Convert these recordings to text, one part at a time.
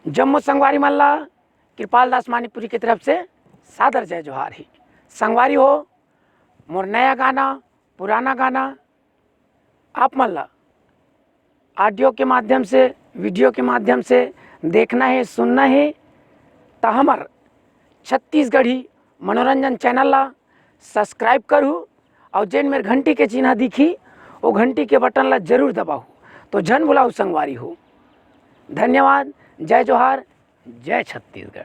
जम्मू संगवारी मल्ला कृपाल दास मानीपुरी की तरफ से सादर जय जोहार ही। संगवारी हो मोर नया गाना पुराना गाना आप मल्ला ऑडियो के माध्यम से वीडियो के माध्यम से देखना है सुनना है तो हमार छत्तीसगढ़ी मनोरंजन चैनल ला सब्सक्राइब करूँ और जेन मेरे घंटी के चिन्ह दिखी वो घंटी के बटन ला जरूर दबाऊ तो जन बुलाऊ संगवारी हो। धन्यवाद। जय जोहार जय छत्तीसगढ़।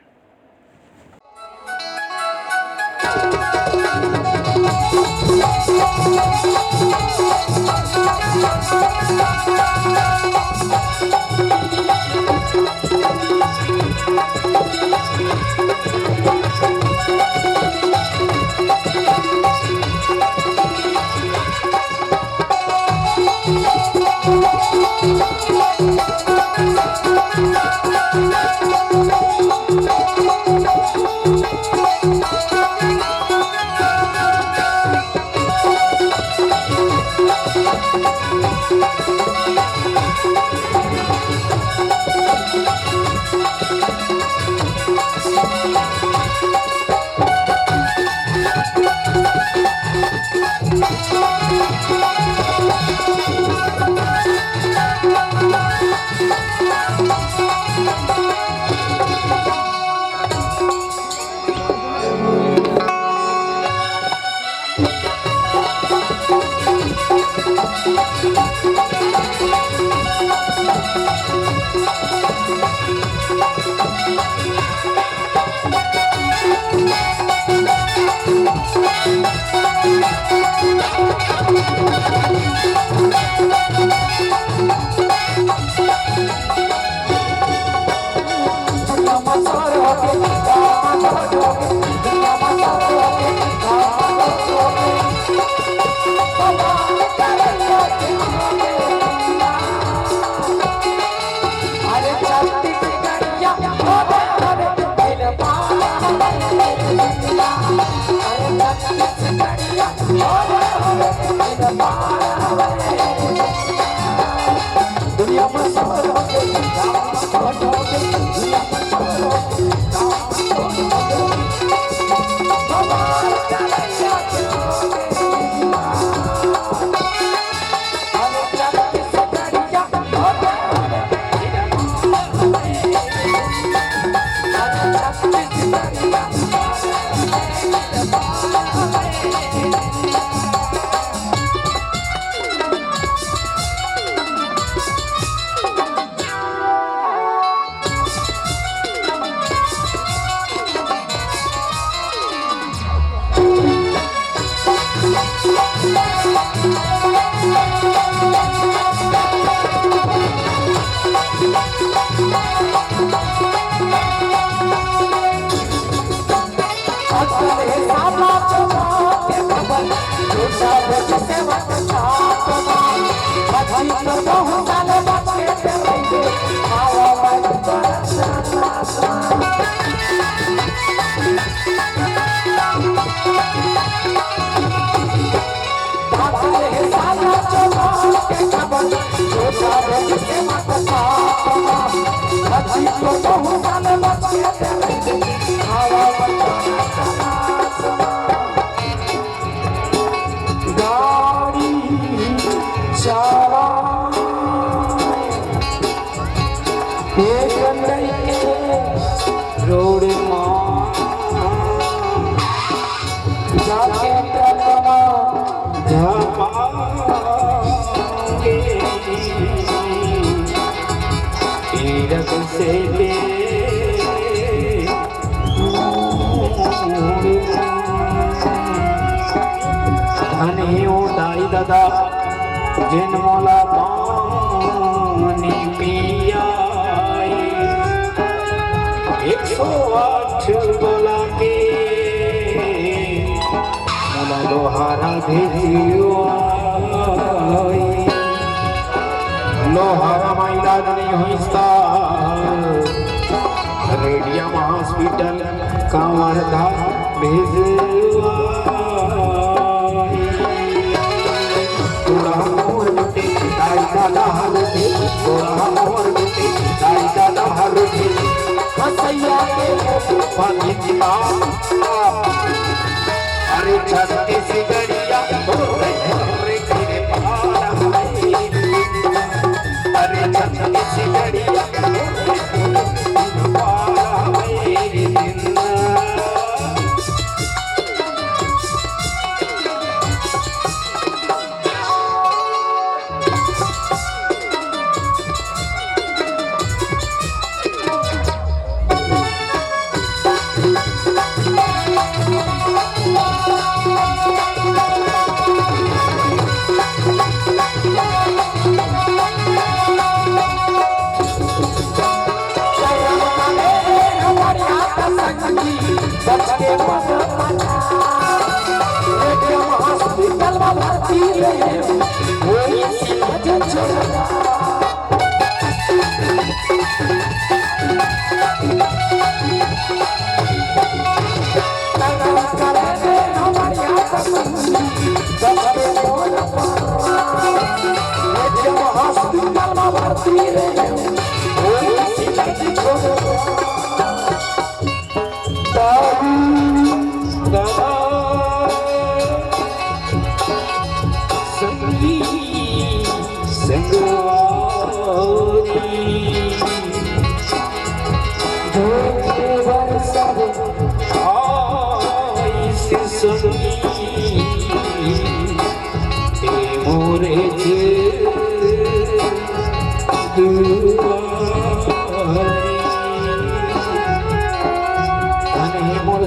दुनिया में रोड से ले धनी उठाई दादा जिन मोला पानी पिया 108 बोला के मोला लोहारा भेजियो लोहारा महिला नहीं होइस्ता रेडियम हॉस्पिटल कांवरधा भेजवा थोड़ा मोर बेटे दाई दादा हर थोड़ा मोर बेटे दाई दादा हर भिजवा अरे छत्तीस गड़िया रे गिरे पार अरे छत्तीस गड़िया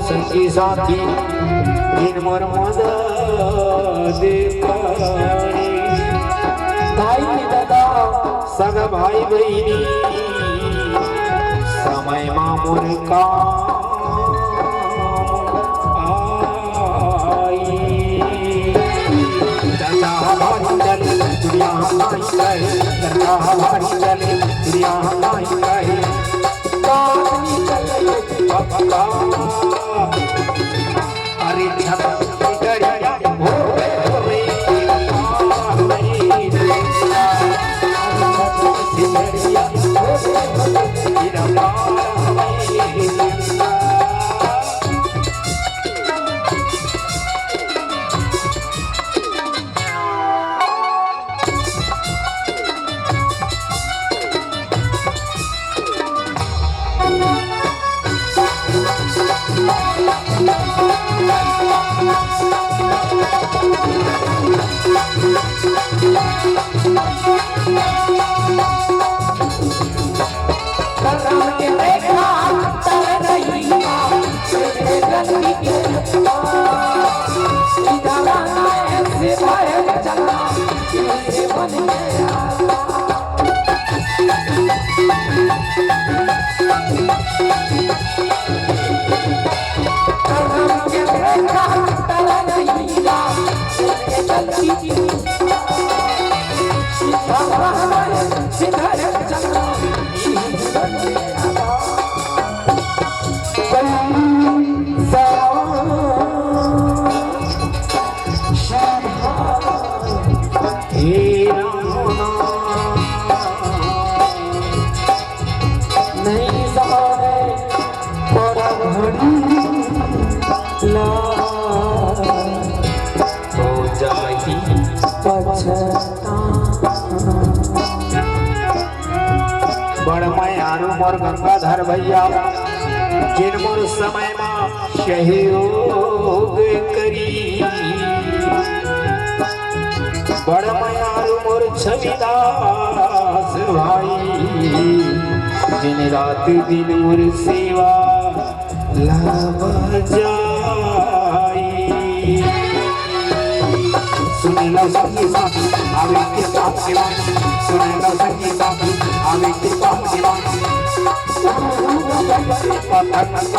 संगी साथी इन मोर मद देवानी भाई दादा सग भाई बहिनी समय मामुर का दुनिया हमारी कहे दरगाह हमारी चले दुनिया हमारी कहे कानी चले बाबा अरे छत्तीस गड़िया हो रे मोर गंगाधर भैया जिन मोर समय में सहयोग करी बड़ मयारू मोर छविदास भाई दिन रात दिन मोर सेवा लाभ जाई सुन लो संगी साथी आवे के पाप के बात सुन लो संगी साथी आवे के पाप के बात पतंग